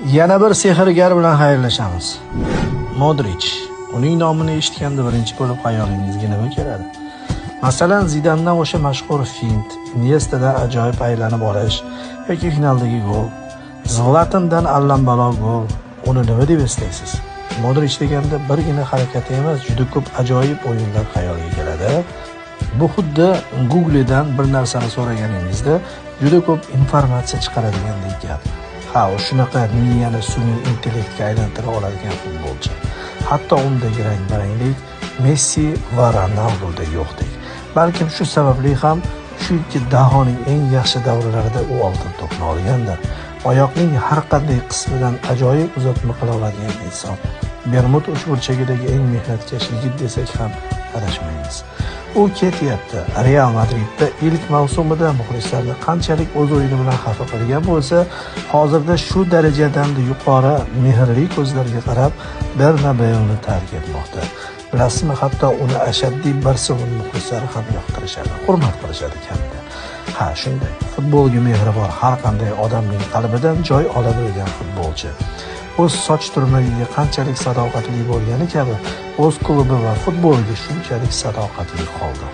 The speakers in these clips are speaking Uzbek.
Yana bir sehrgar bilan xayrlashamiz. Modrich. Uning nomini eshitganda birinchi bo'lib xayolingizga nima keladi? Masalan, Zidandan o'sha mashhur fint, Iniestadan ajoyib aylanib olish yoki finaldagi gol, Zlatandan allambalo gol. Uni nima deb eslaysiz? Modrich deganda birgina harakati emas, juda ko'p ajoyib o'yinlar xayolga keladi. Bu xuddi Google'dan bir narsani so'raganingizda juda ko'p informatsiya chiqaradigandek gap. Ha, u shunaqa miyani sun'iy intellektga aylantira oladigan futbolchi. Hatto undagi rang-baranglik Messi va Ronaldoda yo'qdek. Balkim shu sababli ham shu ikki dahoning eng yaxshi davrlarida u oltin to'pni olgandir. Oyoqning har qanday qismidan ajoyib uzatma qila oladigan inson. Bermud uchburchagidagi eng mehnatkash yigit desak ham adashmaymiz. U ketyapti. Real Madridda ilk mavsumida muxlislarni qanchalik o'z o'yini bilan xafa qilgan bo'lsa, hozirda shu darajadan yuqori mehrli ko'zlarga qarab Bernabeuni tark etmoqda. Bilasizmi, hatto uni ashaddiy Barselona muxlislari ham yoqtirishadi, hurmat qilishadi kamida. Ha, shunday. Futbolga mehri bor har qanday odamning qalbidan joy ola bilgan futbolchi. O'z soch turmagiga qanchalik sadoqatli bo'lgani kabi, o'z klubi va futbolga shunchalik sadoqatli qoldi.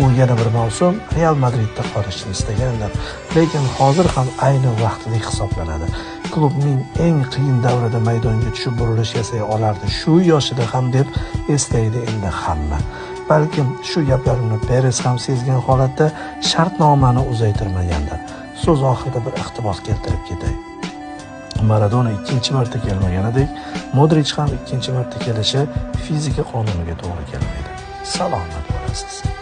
U yana bir mavsum Real Madridda qolishni istagandir, lekin hozir ham ayni vaqtdek hisoblanadi. Klubning eng qiyin davrida maydonga tushib burilish yasay olardi, shu yoshida ham deb eslaydi endi hamma. Balkim shu gaplarimni Perez ham sezgan holatda shartnomani uzaytirmagandir. So'z oxirida bir iqtibos keltirib ketay. Maradona ikkinchi marta kelmaganidek, Modrich ham ikkinchi marta kelishi fizika qonuniga to'g'ri kelmaydi. Salomat bo'lasiz.